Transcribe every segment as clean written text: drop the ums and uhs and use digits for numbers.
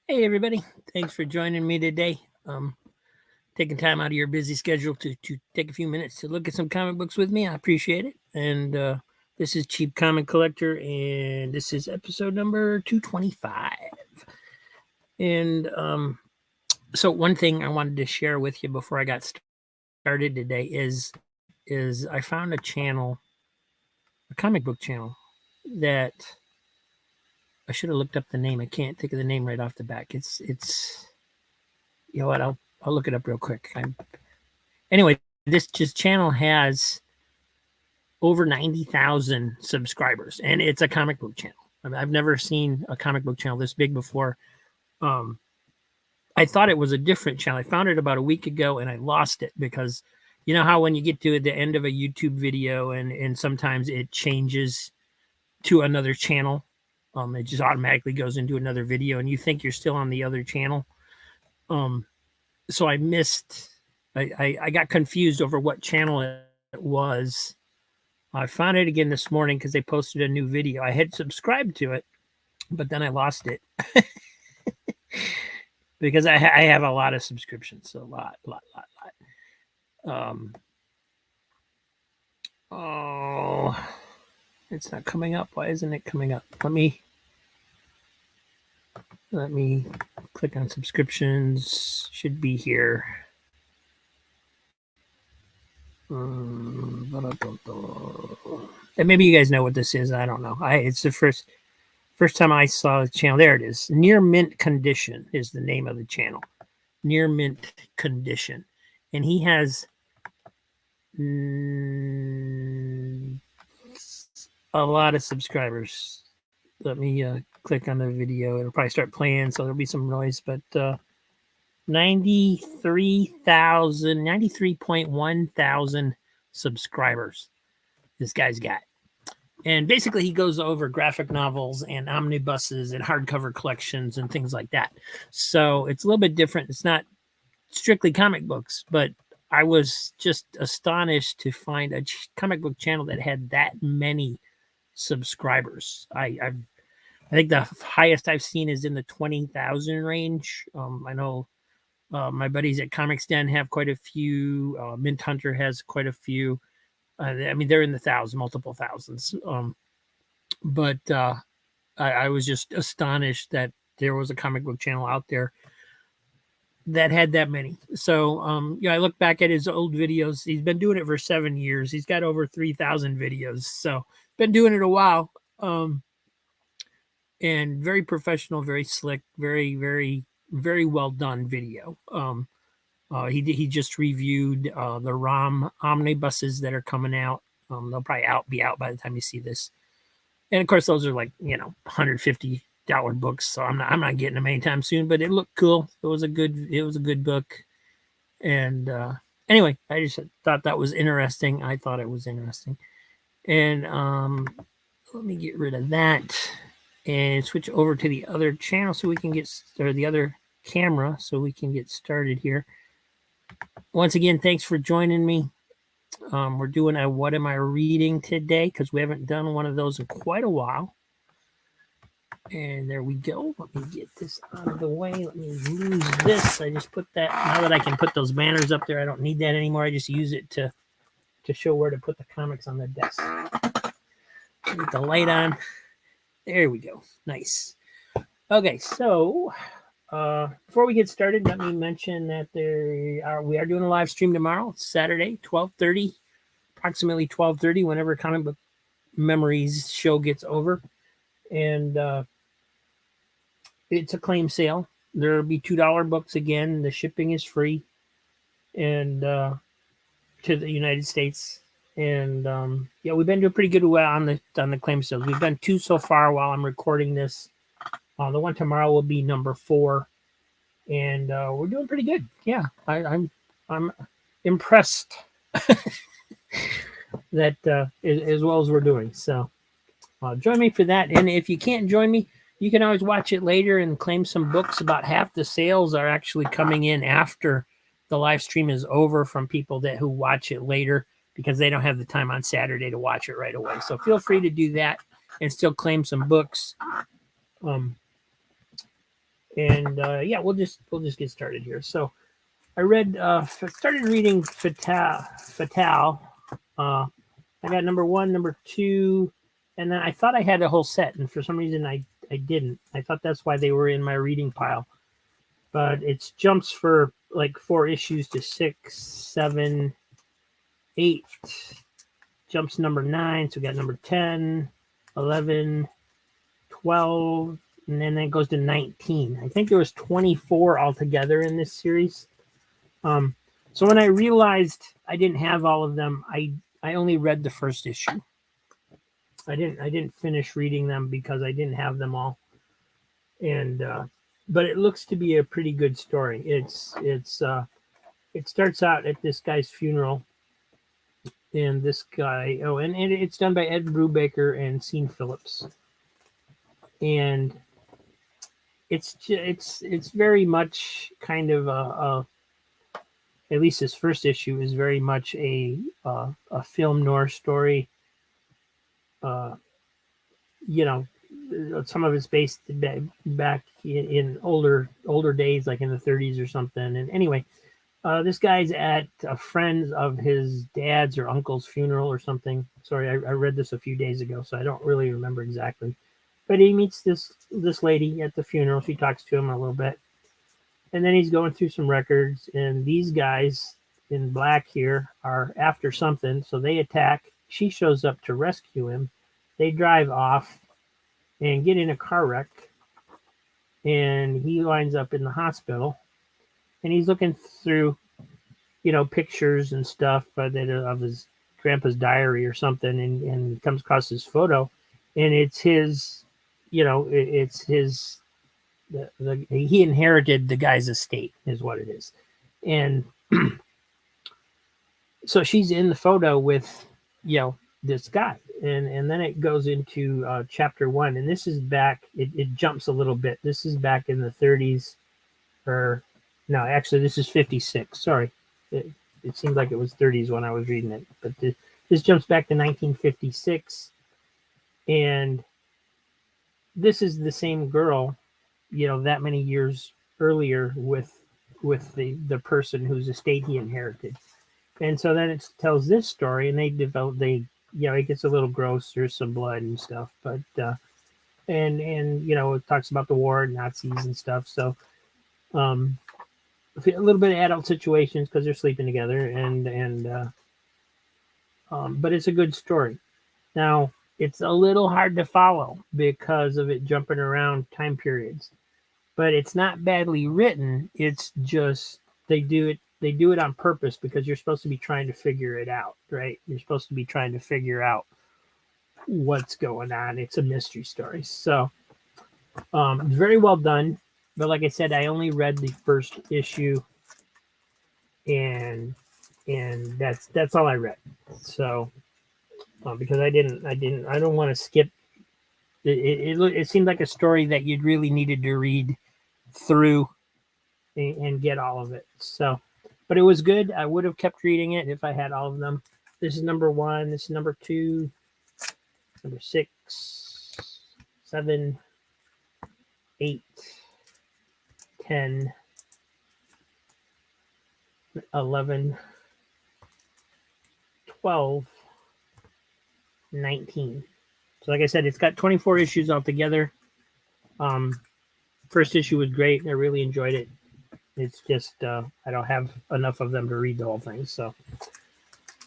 Hey, everybody. Thanks for joining me today. Taking time out of your busy schedule to take a few minutes to look at some comic books with me. I appreciate it. And this is Cheap Comic Collector, and this is episode number 225. And so one thing I wanted to share with you before I got started today is I found a channel, a comic book channel, that I should have looked up the name. I can't think of the name right off the back. It's you know what? I'll look it up real quick. Anyway, this channel has over 90,000 subscribers, and it's a comic book channel. I mean, I've never seen a comic book channel this big before. I thought it was a different channel. I found it about a week ago, and I lost it because you know how when you get to the end of a YouTube video and sometimes it changes to another channel, it just automatically goes into another video, and you think you're still on the other channel. So I missed. I got confused over what channel it was. I found it again this morning because they posted a new video. I had subscribed to it, but then I lost it because I have a lot of subscriptions, so a lot. Oh, it's not coming up. Why isn't it coming up? Let me click on subscriptions. Should be here. And maybe you guys know what this is. I don't know. It's the first time I saw the channel. There it is. Near Mint Condition is the name of the channel. Near Mint Condition. And he has a lot of subscribers. Let me click on the video. It'll probably start playing, so there'll be some noise, but 93.1 thousand subscribers this guy's got. And basically he goes over graphic novels and omnibuses and hardcover collections and things like that. So it's a little bit different. It's not strictly comic books, but I was just astonished to find a comic book channel that had that many subscribers. I think the highest I've seen is in the 20,000 range. I know my buddies at Comics Den have quite a few. Mint Hunter has quite a few. I mean, they're in the multiple thousands. But I was just astonished that there was a comic book channel out there that had that many. So, I look back at his old videos. He's been doing it for 7 years. He's got over 3,000 videos. So, been doing it a while. And very professional, very slick, very, very, very well done video. He just reviewed the ROM omnibuses that are coming out. They'll probably be out by the time you see this. And of course, those are like $150 books, so I'm not getting them anytime soon. But it looked cool. It was a good book. And anyway, I just thought that was interesting. I thought it was interesting. And let me get rid of that and switch over to the other channel so we can the other camera so we can get started here. Once again, thanks for joining me. We're doing a What Am I Reading today because we haven't done one of those in quite a while. And there we go. Let me get this out of the way. Let me lose this. I just put that. Now that I can put those banners up there, I don't need that anymore. I just use it to show where to put the comics on the desk. Get the light on. There we go. Nice. Okay, so before we get started, let me mention that we are doing a live stream tomorrow. It's Saturday, 12:30, approximately 12:30, whenever Comic Book Memories show gets over. And it's a claim sale. There will be $2 books again. The shipping is free, and to the United States. And we've been doing pretty good on the claim sales. We've done 2 so far while I'm recording this. The one tomorrow will be number 4, and we're doing pretty good. Yeah, I'm impressed that as well as we're doing. So join me for that. And if you can't join me, you can always watch it later and claim some books. About half the sales are actually coming in after the live stream is over from people who watch it later because they don't have the time on Saturday to watch it right away. So feel free to do that and still claim some books. And yeah, we'll just get started here. So I started reading Fatale. I got number 1, number 2, and then I thought I had a whole set, and for some reason I didn't. I thought that's why they were in my reading pile. But it's jumps for like 4 issues to 6, 7, 8. Jumps number 9, so we got number 10, 11, 12, and then it goes to 19. I think there was 24 altogether in this series. So when I realized I didn't have all of them, I only read the first issue. I didn't finish reading them because I didn't have them all. And but it looks to be a pretty good story. It starts out at this guy's funeral, and this guy and it's done by Ed Brubaker and Sean Phillips, and it's very much kind of at least this first issue is very much a film noir story. You know, some of it's based back in older days, like in the 30s or something. And anyway, this guy's at a friend of his dad's or uncle's funeral or something. Sorry, I read this a few days ago, so I don't really remember exactly. But he meets this lady at the funeral. She talks to him a little bit. And then he's going through some records, and these guys in black here are after something, so they attack. She shows up to rescue him. They drive off and get in a car wreck, and he winds up in the hospital. And he's looking through, pictures and stuff of his grandpa's diary or something, and comes across his photo, and it's his, it's his. He inherited the guy's estate is what it is. And so she's in the photo with this guy, and then it goes into chapter 1, and this is back, it jumps a little bit. This is back in the 30s, or no, actually this is 56. Sorry, it seemed like it was 30s when I was reading it, but this jumps back to 1956, and this is the same girl that many years earlier with the person whose estate he inherited. And so then it tells this story, and it gets a little gross. There's some blood and stuff, but and it talks about the war and Nazis and stuff. So a little bit of adult situations because they're sleeping together, but it's a good story. Now it's a little hard to follow because of it jumping around time periods. But it's not badly written. It's just they do it on purpose because you're supposed to be trying to figure it out, right? You're supposed to be trying to figure out what's going on. It's a mystery story. So very well done. But like I said, I only read the first issue, and that's all I read. So because I don't want to skip. It seemed like a story that you'd really needed to read through and get all of it. So, but it was good. I would have kept reading it if I had all of them. This is number 1. This is number 2, number 6, 7, 8, 10, 11, 12, 19. So like I said, it's got 24 issues altogether. First issue was great. I really enjoyed it. It's just I don't have enough of them to read the whole thing. So,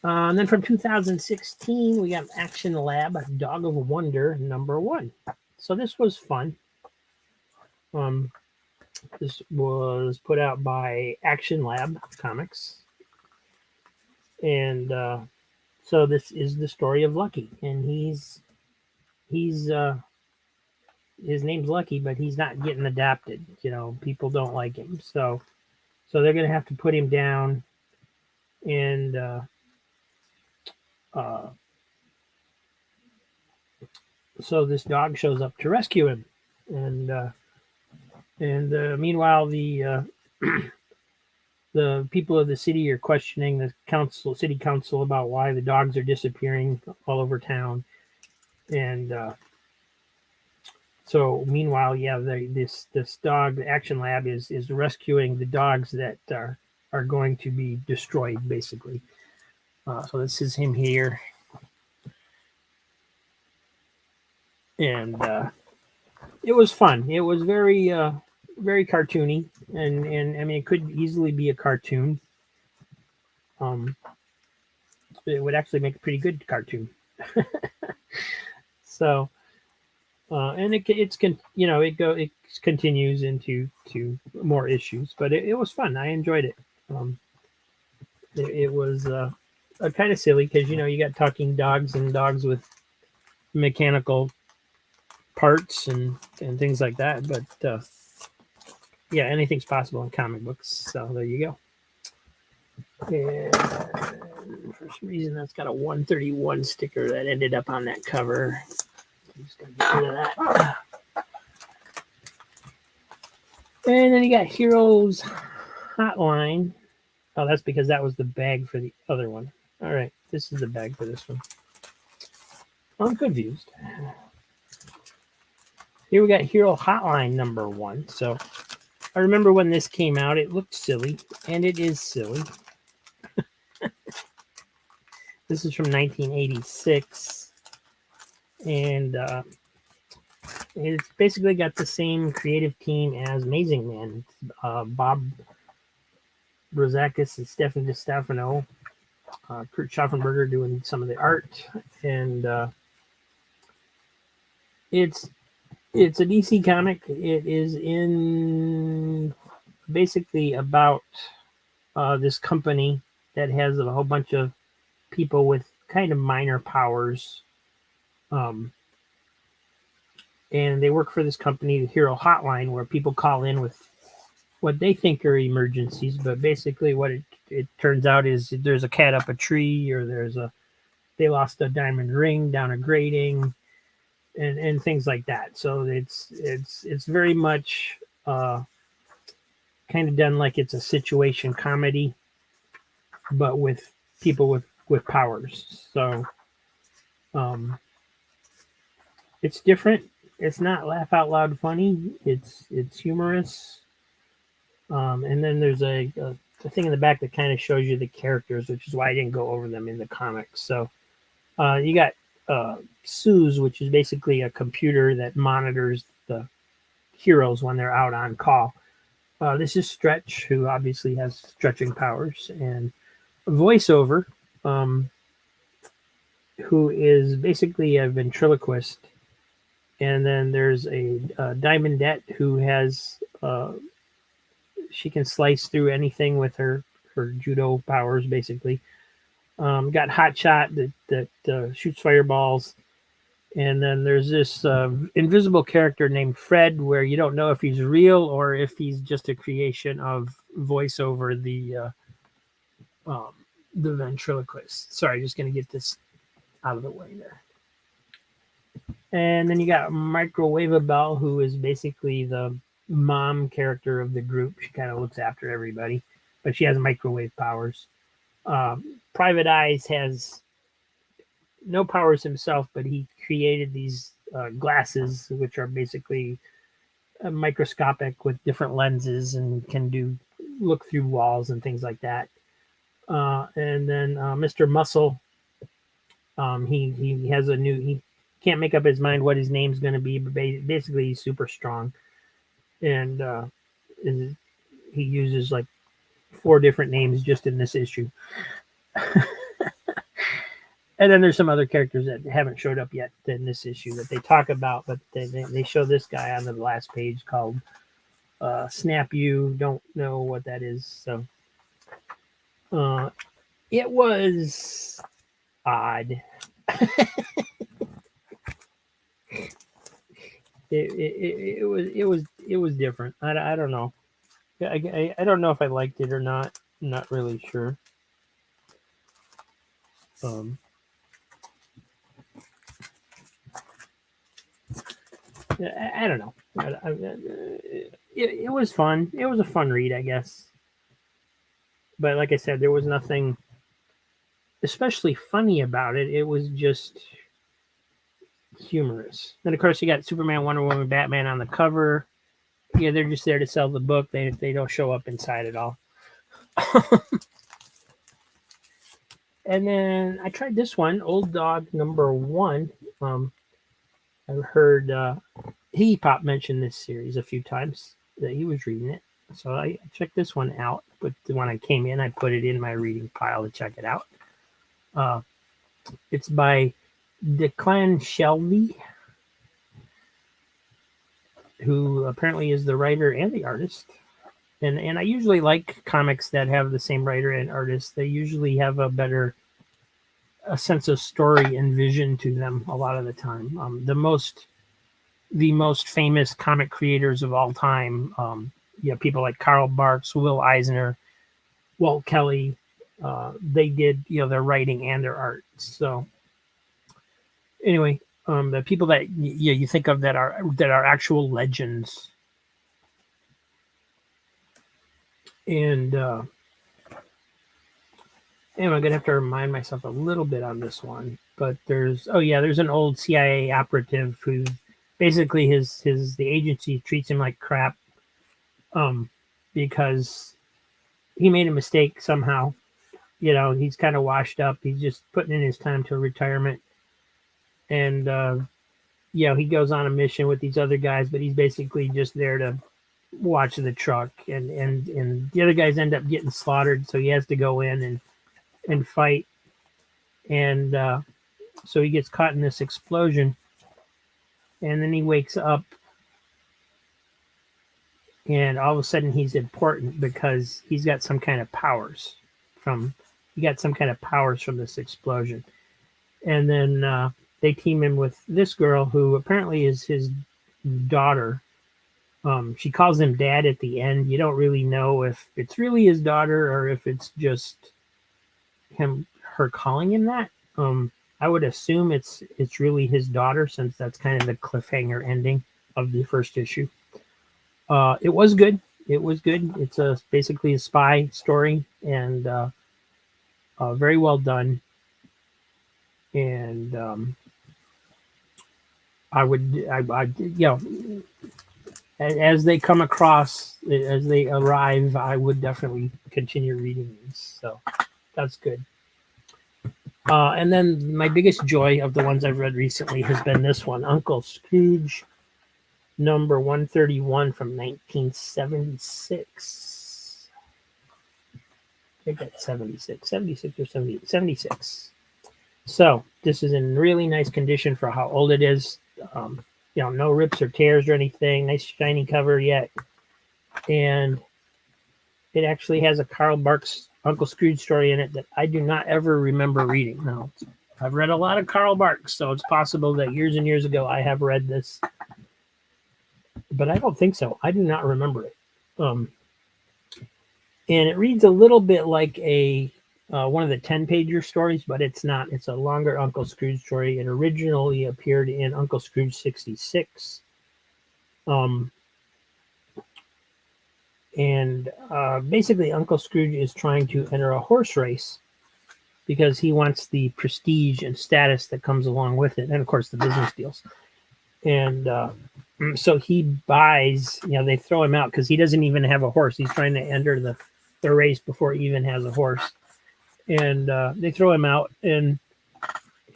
and then from 2016, we got Action Lab Dog of Wonder number 1. So this was fun. This was put out by Action Lab Comics, and so this is the story of Lucky, and he's his name's Lucky, but he's not getting adopted. People don't like him, so they're gonna have to put him down, and so this dog shows up to rescue him, and meanwhile the the people of the city are questioning the city council about why the dogs are disappearing all over town, and So meanwhile, yeah, this dog action lab is rescuing the dogs that are going to be destroyed, basically. So this is him here, and it was fun. It was very cartoony, and I mean it could easily be a cartoon. Um, it would actually make a pretty good cartoon. So and it continues into to more issues, but it was fun. I enjoyed it. Um, it was kind of silly because you got talking dogs and dogs with mechanical parts and things like that. But yeah, anything's possible in comic books. So there you go. And for some reason, that's got a 131 sticker that ended up on that cover. I'm just gonna get rid of that. And then you got Heroes Hotline. Oh, that's because that was the bag for the other one. All right, this is the bag for this one. I'm confused. Here we got Hero Hotline #1. So I remember when this came out, it looked silly, and it is silly. This is from 1986, and it's basically got the same creative team as Amazing Man. Bob Rozakis and Stefan DiStefano, Kurt Schaffenberger doing some of the art, and it's a DC comic. It is in basically about this company that has a whole bunch of people with kind of minor powers. And they work for this company, the Hero Hotline, where people call in with what they think are emergencies. But basically, what it turns out is there's a cat up a tree, or they lost a diamond ring down a grating, and things like that. So it's very much kind of done like it's a situation comedy, but with people with powers. So it's different. It's not laugh out loud funny. It's humorous. And then there's a thing in the back that kind of shows you the characters, which is why I didn't go over them in the comics. So you got Suze, which is basically a computer that monitors the heroes when they're out on call. This is Stretch, who obviously has stretching powers, and Voiceover, who is basically a ventriloquist. And then there's a Diamondette, who has she can slice through anything with her judo powers, basically. Got Hotshot that shoots fireballs. And then there's this invisible character named Fred, where you don't know if he's real or if he's just a creation of Voiceover, the ventriloquist. Sorry, just going to get this out of the way there. And then you got Microwavabelle, who is basically the mom character of the group. She kind of looks after everybody, but she has microwave powers. Private Eyes has no powers himself, but he created these glasses, which are basically microscopic with different lenses and can look through walls and things like that. And then Mr. Muscle, he has he can't make up his mind what his name's going to be, but basically he's super strong, and he uses like 4 different names just in this issue. And then there's some other characters that haven't showed up yet in this issue that they talk about, but they show this guy on the last page called Snap You. Don't know what that is. So it was odd. It was different. I don't know. I don't know if I liked it or not. I'm not really sure. I don't know. It was fun. It was a fun read, I guess. But like I said, there was nothing especially funny about it. It was just humorous. And of course, you got Superman, Wonder Woman, Batman on the cover. Yeah, they're just there to sell the book. They don't show up inside at all. And then I tried this one, Old Dog #1. I've heard He Pop mention this series a few times that he was reading it. So I checked this one out. But when I came in, I put it in my reading pile to check it out. It's by Declan Shelby, who apparently is the writer and the artist. And I usually like comics that have the same writer and artist. They usually have a sense of story and vision to them a lot of the time. The most famous comic creators of all time, people like Karl Barks, Will Eisner, Walt Kelly, they did their writing and their art. So anyway, the people that you think of that are actual legends. And I'm gonna have to remind myself a little bit on this one. But there's an old CIA operative who basically the agency treats him like crap, because he made a mistake somehow. He's kind of washed up. He's just putting in his time to retirement, and he goes on a mission with these other guys, but he's basically just there to watch the truck, and the other guys end up getting slaughtered, so he has to go in and fight, and so he gets caught in this explosion, and then he wakes up, and all of a sudden he's important because he got some kind of powers from this explosion. And then they team him with this girl who apparently is his daughter. She calls him dad at the end. You don't really know if it's really his daughter or if it's just her calling him that. I would assume it's really his daughter, since that's kind of the cliffhanger ending of the first issue. It was good. It's basically a spy story, and very well done. And as they come across, as they arrive, I would definitely continue reading these. So that's good. And then my biggest joy of the ones I've read recently has been this one, Uncle Scrooge #131 from 1976. I think that's 76 or 78, 76. So this is in really nice condition for how old it is. No rips or tears or anything. Nice shiny cover yet. And it actually has a Karl Barks Uncle Scrooge story in it that I do not ever remember reading. Now, I've read a lot of Karl Barks, so it's possible that years and years ago I have read this. But I don't think so. I do not remember it. And it reads a little bit like one of the 10-pager stories, but it's not. It's a longer Uncle Scrooge story. It originally appeared in Uncle Scrooge 66. Basically, Uncle Scrooge is trying to enter a horse race because he wants the prestige and status that comes along with it, and of course the business deals. And so he buys, they throw him out because he doesn't even have a horse. He's trying to enter the race before he even has a horse. And they throw him out, and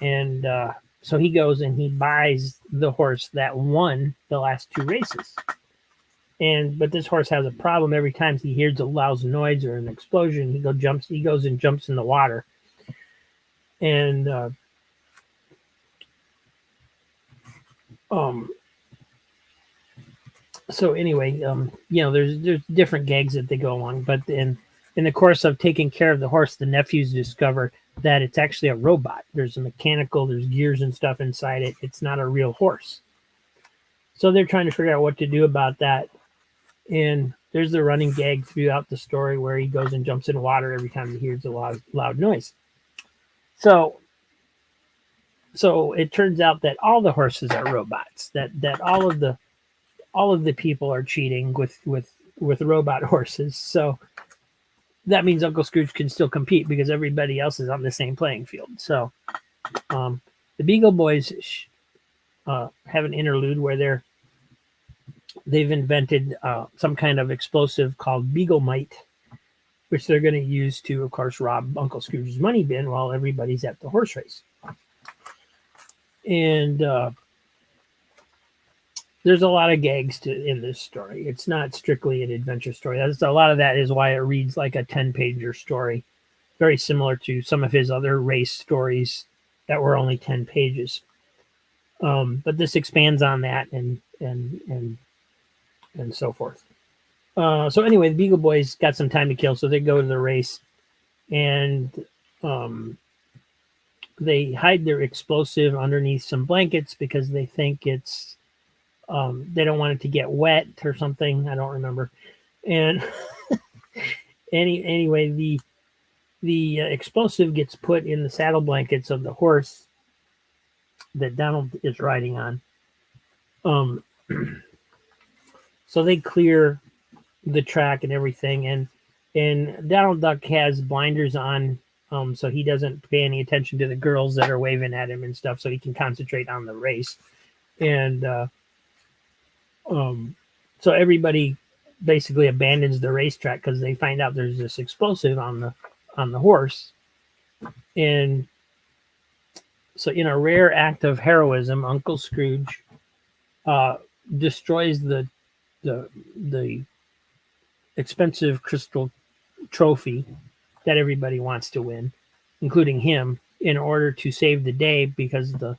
so he goes and he buys the horse that won the last two races. But this horse has a problem. Every time he hears a loud noise or an explosion, he goes and jumps in the water. And so anyway, there's different gags that they go along, but in the course of taking care of the horse, the nephews discover that it's actually a robot. There's there's gears and stuff inside it. It's not a real horse. So they're trying to figure out what to do about that. And there's the running gag throughout the story where he goes and jumps in water every time he hears a loud noise. So it turns out that all the horses are robots. That all of the people are cheating with robot horses. So that means Uncle Scrooge can still compete because everybody else is on the same playing field. So the Beagle Boys have an interlude where they've invented some kind of explosive called Beaglemite, which they're going to use to, of course, rob Uncle Scrooge's money bin while everybody's at the horse race. And there's a lot of gags in this story. It's not strictly an adventure story. A lot of that is why it reads like a 10-pager story, very similar to some of his other race stories that were only 10 pages. But this expands on that and so forth. So anyway, the Beagle Boys got some time to kill, so they go to the race, and they hide their explosive underneath some blankets because they think it's they don't want it to get wet or something. I don't remember. And anyway, the explosive gets put in the saddle blankets of the horse that Donald is riding on. So they clear the track and everything, and Donald Duck has blinders on, so he doesn't pay any attention to the girls that are waving at him and stuff, so he can concentrate on the race. And so everybody basically abandons the racetrack because they find out there's this explosive on the horse. And so, in a rare act of heroism, Uncle Scrooge destroys the expensive crystal trophy that everybody wants to win, including him, in order to save the day, because the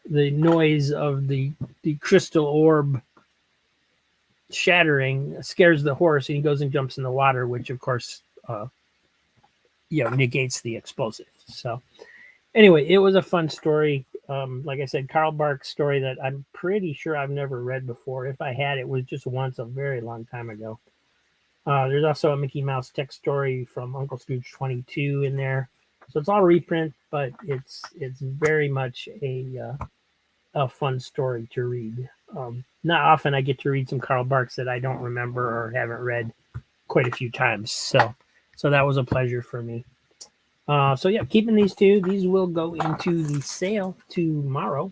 noise of the crystal orb shattering scares the horse, and he goes and jumps in the water, which of course negates the explosive. So anyway, it was a fun story. Like I said, Carl Barks' story that I'm pretty sure I've never read before. If I had, it was just once a very long time ago. There's also a Mickey Mouse text story from Uncle Scrooge 22 in there. So it's all reprint, but it's very much a fun story to read. Not often I get to read some Carl Barks that I don't remember or haven't read quite a few times. So that was a pleasure for me. So yeah, keeping these two. These will go into the sale tomorrow.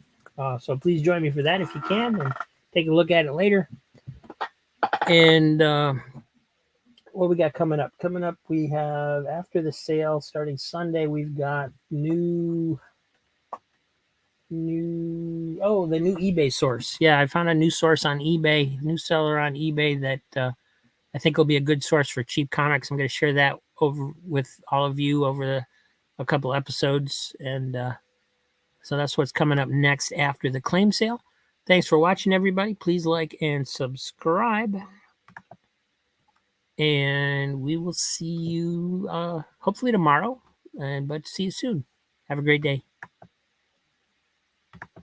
So please join me for that if you can, and take a look at it later. And what we got coming up? Coming up, we have, after the sale starting Sunday, we've got the new eBay source. Yeah, I found a new source on eBay, new seller on eBay that I think will be a good source for cheap comics. I'm going to share that over with all of you over a couple episodes, and so that's what's coming up next after the claim sale. Thanks for watching, everybody. Please like and subscribe, and we will see you hopefully tomorrow, but see you soon. Have a great day.